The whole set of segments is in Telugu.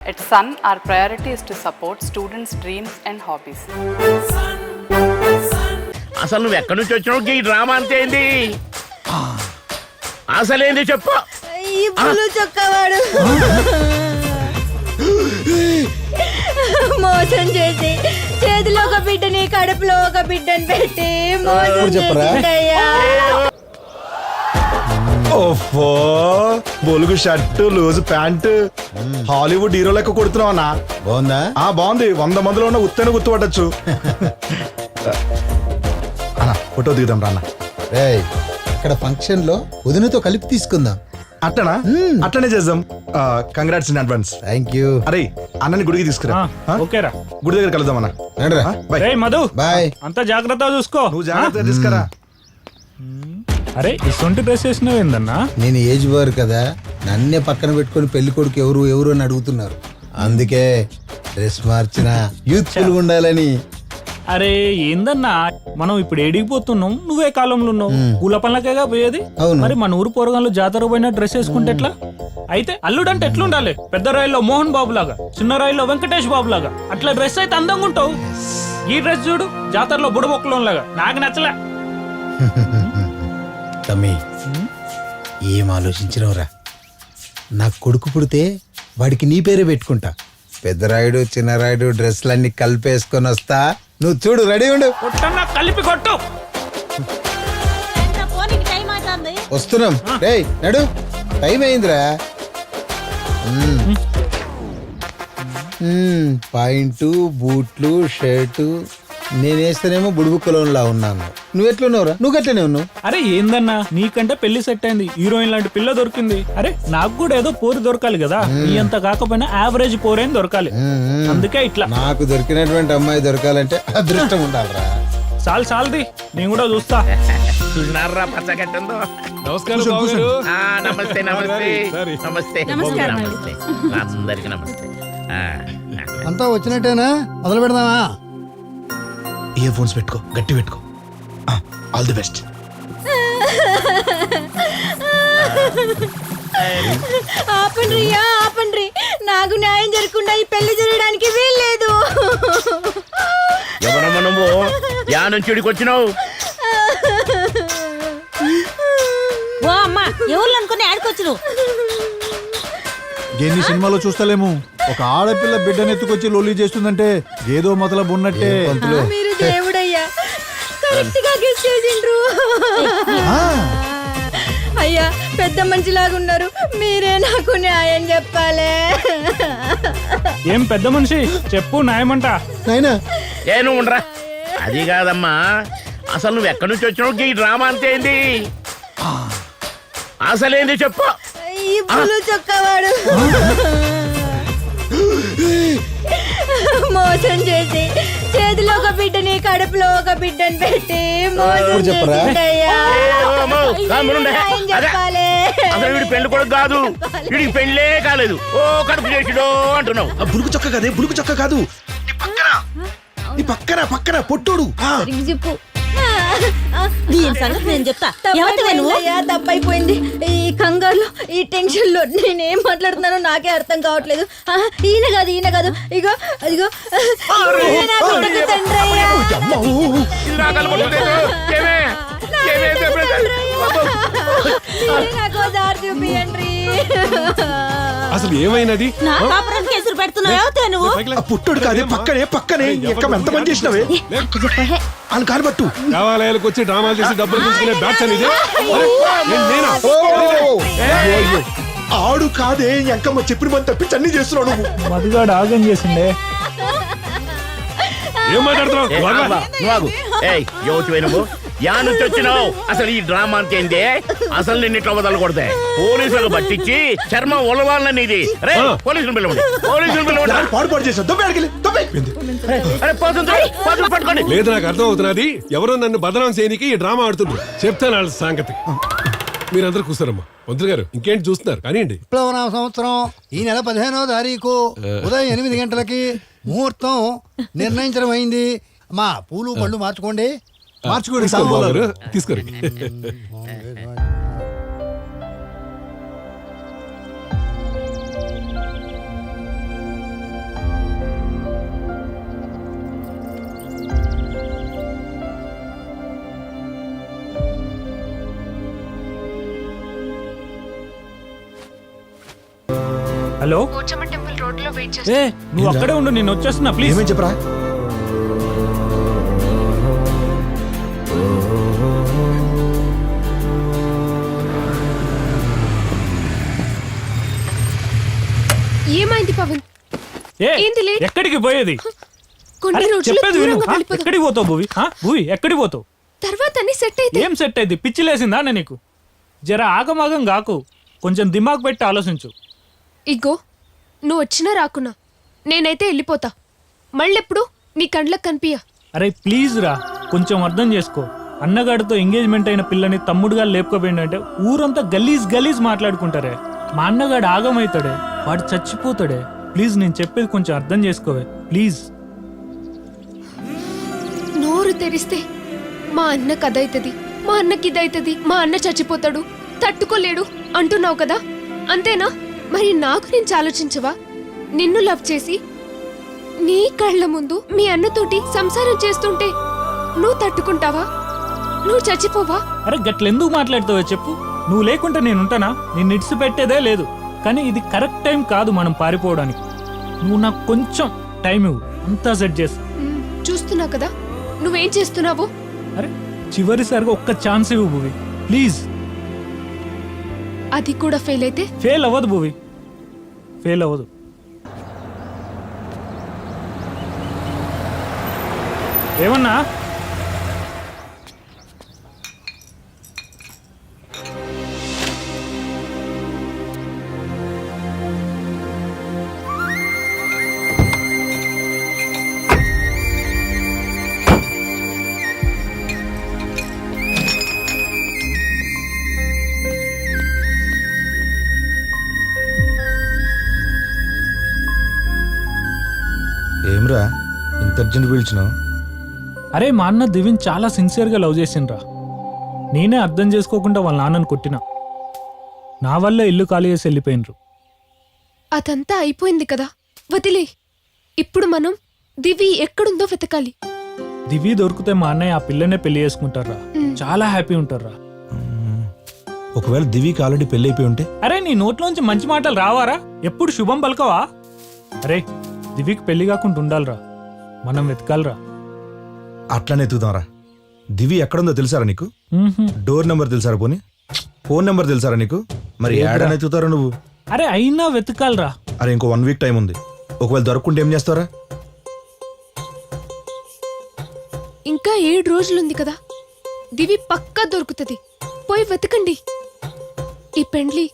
At Sun, our priority is to support students' dreams and hobbies. అసలు నువ్వు ఎక్కడి నుంచి వచ్చినావు? ఈ డ్రామా అంతే ఏంది? అసలేంది చెప్పు. ఇప్పుడు చొక్కవాడు మోసం చేసి చేతిలో ఒక బిడ్డని కడుపులో ఒక బిడ్డని పెట్టి మోసం చేసిందయ్యా. ఓఫో బొలుగు shirt loose pant Hollywood hero లెక్క కొడుతున్నావు అన్న. బాగుందా? బాగుంది. 100 మందిలో ఉన్న ఉత్తని గుర్తుపట్టచ్చు. అన్న ఫోటో దిగుదాం రా అన్న. రేయ్ ఇక్కడ ఫంక్షన్ లో వదినతో కలిపి తీసుకుందాం. అట్టనా? అట్టనే చేద్దాం. Congrats in advance. Thank you. అరే అన్నని గుడికి తీసుకురా. ఓకేరా, గుడి దగ్గర కలుద్దాం అన్న. రే మధు, బాయ్. అంతా జాగ్రత్తగా చూసుకో. నువ్వు జాగ్రత్తగా తీసుకురా. అరే ఇసొంటి డ్రెస్ వేసినావు ఏందన్నా? నేను ఏజ్ బార్ కదా, నన్నే పక్కన పెట్టుకొని పెళ్లి కొడుకు ఎవరు ఎవరు అని అడుగుతున్నారు. అందుకే డ్రెస్ మార్చిన యూత్ఫుల్ ఉండాలని. అరే ఏందన్నా, మనం ఇప్పుడు ఏడిగిపోతున్నాం, నువ్వే కాలంలో ఉన్నావు. పూల పనులకేగా పోయేది. అవును. మరి మన ఊరు పోరగాళ్ళు జాతర పోయిన డ్రెస్ వేసుకుంటే ఎట్లా? అయితే అల్లుడంటే ఎట్లుండాలి? పెద్ద రాయిలో మోహన్ బాబు లాగా, చిన్న రాయిలో వెంకటేష్ బాబు లాగా అట్లా డ్రెస్ అయితే అందంగా ఉంటావు. ఈ డ్రెస్ చూడు, జాతరలో బుడబొక్కలం లాగా, నాకు నచ్చలే. తమ్మి ఏం ఆలోచించినవురా? నా కొడుకు పుడితే వాడికి నీ పేరే పెట్టుకుంటా. పెద్దరాయుడు చిన్నరాయుడు డ్రెస్లన్నీ కలిపేసుకొని వస్తా, నువ్వు చూడు, రెడీ ఉండు. కొట్టన్నా, కలిపి కొట్టు. వస్తున్నాం. రేయ్ నడు, టైం అయిందిరా. పాయింట్ బూట్లు షర్టు నేనేస్తేనేమో బుడుబుక్కలోలా ఉన్నాను. నువ్వెట్లున్నావురా? నువ్వు గట్లనే ఉన్నావు. అరే ఏందన్నా, నీకంటే పెళ్లి సెట్ అయింది, హీరోయిన్ లాంటి పిల్ల దొరికింది. అరే నాకు కూడా ఏదో పోరు దొరకాలి కదా, నీ అంత కాకపోయినా యావరేజ్ పోరైన దొరకాలి. అందుకే ఇట్లా. నాకు దొరికినటువంటి అమ్మాయి దొరకాలంటే అదృష్టం ఉండాలిరా. చాలది, నేను కూడా చూస్తా. చూసినారా పచ్చగట్టుందో? నమస్కారం. నమస్తే నమస్తే నమస్తే నమస్తే అందరికి నమస్తే. అంతా వచ్చినట్టేనా? మొదలు పెడదామా? ఇయర్ ఫోన్స్ పెట్టుకో, గట్టి పెట్టుకో. All the best. ఆపండ్రి ఆపండ్రి, నాకు న్యాయం జరగకుండా ఈ పెళ్లి జరగడానికి వీల్లేదు. ఎవరమ్మ నువ్వు? యా నుంచి ఇడికి వచ్చినావు? ఓ అమ్మా, ఎవరు అనుకుని ఆడుకోవచ్చు నువ్వు? ఎన్ని సినిమాలో చూస్తలేము, ఒక ఆడపిల్ల బిడ్డనెత్తుకొచ్చి లొల్లి చేస్తుందంటే ఏదో మొదలబు ఉన్నట్టే. మీరు దేవుడయ్యా, కరెక్ట్ గా గెస్ చేసిండ్రు. అయ్యా పెద్ద మనిషిలాగున్నారు, మీరే నాకు న్యాయం చెప్పాలే. ఏం పెద్ద మనిషి, చెప్పు న్యాయమంట. నాయనా ఏ నువ్వు ఉండరా. అది కాదమ్మా, అసలు నువ్వు ఎక్కడి నుంచి వచ్చినావు? ఈ డ్రామా అంతే ఏంది? అసలేంది చెప్పు. ఇప్పుడు చొక్కవాడు మోసం చేసి చేతిలో ఒక బిడ్డని కడుపులో ఒక బిడ్డని పెట్టి మోసం చేసిందయ్యా. చెప్పాలి. అసలు వీడి పెళ్లి కూడా కాదు, వీడికి పెళ్లే కాలేదు. ఓ కడుపు చేసిడో అంటున్నావు. బులుగు చొక్క కాదే, బులుగు చొక్క కాదు. నీ పక్కన పక్కన పొట్టోడు. చెప్పు. దీని సంగతి నేను చెప్తా. తప్పైపోయింది. ఈ కంగారులో ఈ టెన్షన్ లో నేనేం మాట్లాడుతున్నానో నాకే అర్థం కావట్లేదు. ఈయన కాదు ఇగో అదిగో తండ్రయ్యా. నాకు దారి చూపియండి. అసలు ఏమైనది? నా కాపురానికి ఎసురు పెడుతున్నావా నువ్వు? పుట్టోడు కాదే, పక్కనే ఎక్క ఎంత మంది చేసినవే అని కానబట్టు. దేవాలయాలకు వచ్చి డ్రామాలు చేసి డబ్బులు తీసుకునే బ్యాచ్ అనేది ఆడు కాదే, ఎంకమ్మ చెప్పిన మంది తప్పించి అన్ని చేస్తున్నావు నువ్వు. మధుగాడు ఆగం చేసిండే. ఏం మాట్లాడుతున్నావు? నువ్వు యా నుంచి వచ్చినావు? అసలు ఈ డ్రామా అంతేంది? అసలు నిన్ను ఇట్లా వదలకూడదే. పోలీసులకు పట్టించి చర్మం ఉలవాలని ఇది. పోలీసులు పిలవండి, పోలీసులు పిలవండి. పాడు చేసా పట్టుకోండి. లేదు, నాకు అర్థం అవుతున్నది. ఎవరో నన్ను బదనాం చేయనికి ఈ డ్రామా ఆడుతున్నారు. చెప్తాను వాళ్ళ సంగతి. మీరందరూ కూర్చోరమ్మా. మంత్రి గారు ఇంకేంటి చూస్తున్నారు? కానివ్వండి. విప్లవనామ సంవత్సరం ఈ నెల 15వ తారీఖు ఉదయం 8 గంటలకి ముహూర్తం నిర్ణయించడం అయింది. మా పూలు పళ్ళు మార్చుకోండి. తీసుకోరు. హలో ఏ నువ్వు అక్కడే ఉండు, నేను వచ్చేస్తున్నా ప్లీజ్. ఏమేం చెప్పరా? ఏమైంది పవన్? ఏ ఏంది లేట్? ఎక్కడికి పోయేది? కొన్ని అరే, రోజులు చెప్పేది విను. దూరంగా ఆ, వెళ్ళిపోదాం. ఎక్కడికి పోతావు భూవి? భూవి ఎక్కడికి పోతావు? తర్వాత అన్ని సెట్ అయితే ఏం సెట్ అయింది? పిచ్చి లేసిందా అన్న నీకు? జర ఆగమాగం కాకు, కొంచెం దిమాగ్ పెట్టి ఆలోచించు. ఇగో నువ్వు వచ్చినా రాకున్నా నేనైతే వెళ్ళిపోతా. మళ్ళెప్పుడు నీ కండ్లకు కనిపియా. అరే ప్లీజ్ రా, కొంచెం అర్థం చేసుకో. అన్నగాడితో ఎంగేజ్మెంట్ అయిన పిల్లని తమ్ముడుగా లేపుకోపోయిండు అంటే ఊరంతా గలీజ్ గలీజ్ మాట్లాడుకుంటారే. మా అన్నగాడు ఆగమవుతాడే, వాడు చచ్చిపోతాడే. ప్లీజ్ నేను చెప్పేది కొంచెం అర్థం చేసుకోవే ప్లీజ్. నోరు తెరిస్తే మా అన్న కథ అవుతుంది, మా అన్నకి ఇదవుతుంది, మా అన్న చచ్చిపోతాడు, తట్టుకోలేడు అంటున్నావు కదా, అంతేనా? మరి నా గురించి ఆలోచించవా? నిన్ను లవ్ చేసి నీ కళ్ళ ముందు మీ అన్నతోటి సంసారం చేస్తుంటే నువ్వు తట్టుకుంటావా? నువ్వు చచ్చిపోవా? అరే గట్లెందుకు మాట్లాడుతావో చెప్పు. నువ్వు లేకుంటే నేను ఉంటానా? నేను ఇడిసి పెట్టేదే లేదు. కానీ ఇది కరెక్ట్ టైం కాదు మనం పారిపోవడానికి. నువ్వు నాకు కొంచెం టైం ఇవ్వు, అంతా సెట్ చేస్తా. చూస్తున్నా కదా నువ్వేం చేస్తున్నావు. అరే చివరిసారిగా ఒక్క ఛాన్స్ ఇవ్వు భూవి ప్లీజ్. అది కూడా ఫెయిల్ అయితే ఫెయిల్ అవ్వదు భూవి, ఫెయిల్ అవ్వదు. ఏమన్నా? ఏమ్రా ఇంత అర్జెంట్ పిలిచినావు? అరే మా అన్న దివిన్ చాలా సిన్సియర్గా లవ్ చేసిండ్రా. నేనే అర్థం చేసుకోకుండా వాళ్ళ నాన్నని కొట్టినా. నా వల్ల ఇల్లు ఖాళీ చేసి వెళ్ళిపోయినరు. అదంతా అయిపోయింది కదా, వదిలే. ఇప్పుడు మనం దివి ఎక్కడుందో వెతకాలి. దివి దొరికితే మా అన్నయ్య ఆ పిల్లనే పెళ్లి చేసుకుంటారా, చాలా హ్యాపీ ఉంటారా. ఒకవేళ దివికి ఆల్రెడీ పెళ్లి అయిపోయి ఉంటే? అరే నీ నోట్లోంచి మంచి మాటలు రావారా? ఎప్పుడు శుభం పలకవా? అరే దివికి పెళ్లి కాకుండా ఉండాలిరా, మనం వెతకాలరా. అట్లానే ఎత్తుదాంరా. దివి ఎక్కడుందో తెలుసారా నీకు? డోర్ నెంబర్ తెలుసారా? పోనీ ఫోన్ నెంబర్ తెలుసారా నీకు? మరి ఏడానే ఎత్తుతారా నువ్వు? అరే అయినా వెతకాలరా. అరే ఇంకో 1 వీక్ టైం ఉంది. ఒకవేళ దొరకకుంటే ఏం చేస్తారా? ఇంకా 7 రోజులుంది కదా, దివి పక్కా దొరుకుతుంది. పోయి వెతకండి. ఈ పెండ్లి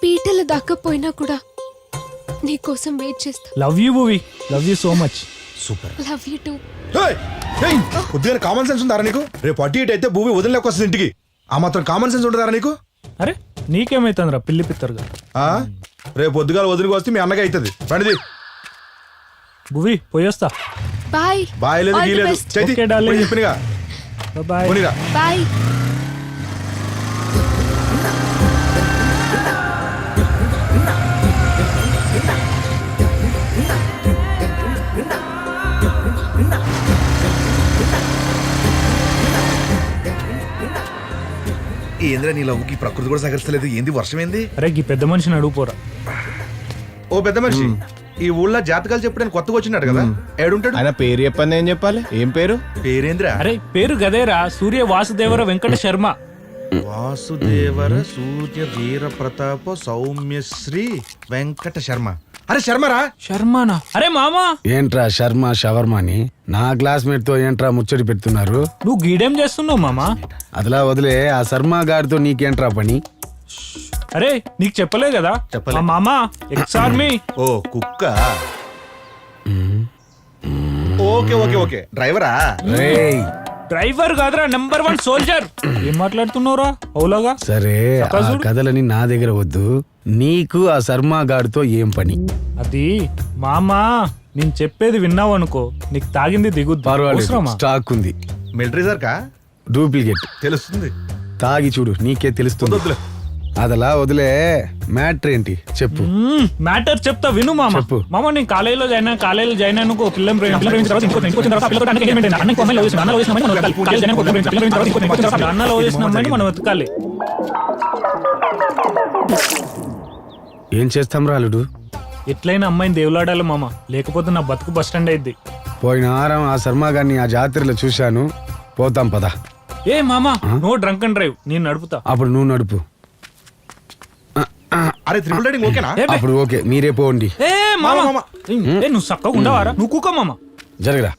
పీటల దాకా పోయినా కూడా నీకోసం వెయిట్ చేస్తా. Love you Bhuvi, love you so much. Super. Love you two. కొద్దిగా కామన్ సెన్స్ ఉందారా నీకు? రేపు అటు ఇటు అయితే భూమి వదిలేక వస్తుంది ఇంటికి. ఆ మాత్రం కామన్ సెన్స్ ఉంటుందారా నీకు? అరే నీకేమైతుందిరా పిల్లి పిత్తరుగా. రేపు పొద్దుగాల వదిలికి వస్తే మీ అన్నగా అవుతుంది. రండిది భూవి పోయొస్తా. బాయ్. బాయ్ లేదు గీ లేదు. Chaithi Okay, darling. చెప్పినగా bye. పోనీరా. Bye. ఏంద్రా నీ లవ్వుకి ప్రకృతి కూడా సహకరిస్తలేదు. ఏంది వర్షం ఏంది? అరే ఈ పెద్ద మనిషిని అడుగుపోరా. ఓ పెద్ద మనిషి, ఈ ఊళ్ళో జాతకాలు చెప్పడానికి కొత్తగా వచ్చినాడు కదా, ఏడుంటాడు? ఆయన పేరు చెప్పండి. ఏం చెప్పాలి? ఏం పేరు? పేరేంద్రా? అరే పేరు గదేరా, సూర్య వాసుదేవర వెంకట శర్మ. వాసుదేవర సూర్య వీర ప్రతాప సౌమ్యశ్రీ వెంకట శర్మ. అరే శర్మరా? శర్మనా? అరే మామా ఏంట్రా శర్మ షవర్మాని నా క్లాస్మేట్ తో ఏంట్రా ముచ్చడి పెడుతున్నారు? నువ్వు గీడేం చేస్తున్నావు మామా? అదిలా వదిలే, ఆ శర్మ గారితో నీకేంట్రా పని? అరే నీకు చెప్పలే కదా మా మామా ఎక్స్ ఆర్మీ. ఓ కుక్క. Okay okay okay. డ్రైవరా? రేయ్ డ్రైవర్ కాదురా, నెంబర్ 1 సోల్జర్. ఏం మాట్లాడుతున్నావురా అవులాగా? సరే ఆ కథలని నా దగ్గర వద్దు. నీకు ఆ శర్మ గారితో ఏం పని? అది మామా నేను చెప్పేది విన్నావు అనుకో, నీకు తాగింది దిగుద్దు. పర్వాలేదు, స్టాక్ ఉంది. మిలిటరీ సార్ కా? డూప్లికేట్. తెలుస్తుంది. తాగి చూడు, నీకే తెలుస్తుంది. అదలా వదిలే, మ్యాటర్ ఏంటి చెప్పు. మ్యాటర్ చెప్తా విను మామ. చెప్పు. మామ నేను కాలేజీలో జాయిన్ అయిన ఒక పిల్లని ప్రేమించిన తర్వాత ఇంటికి వచ్చిన తర్వాత పిల్లతో అన్నకి engagement అయింది. అన్నకి అమ్మాయిని love చేసిన, అన్న love చేసిన అమ్మాయిని మనం వెతకాలి. కాలేజీ జాయిన్ అయిన ఒక పిల్లని ప్రేమించిన తర్వాత ఇంటికి వచ్చిన తర్వాత అన్న love చేసిన అమ్మాయిని మనం వెతకాలి. ఏం చేస్తాం రా అల్లుడు? ఎట్లయినా అమ్మాయిని దేవులాడాలి మామ, లేకపోతే నా బతుకు బస్ స్టాండ్ అయింది. పోయిన వారం ఆ శర్మ గారిని ఆ జాతరలో చూశాను. పోతాం పద. ఏ మామ, నో డ్రంక్ అండ్ డ్రైవ్, నేను నడుపుతా. అప్పుడు నువ్వు నడుపు. అరే ట్రిపుల్ రైడింగ్ ఓకేనా? అప్పుడు ఓకే, మీరే పోండి. ఏ మామ, ఏ నువ్వు చక్కగా ఉండవారా? నువ్వు కూకో మామ. జరగరా.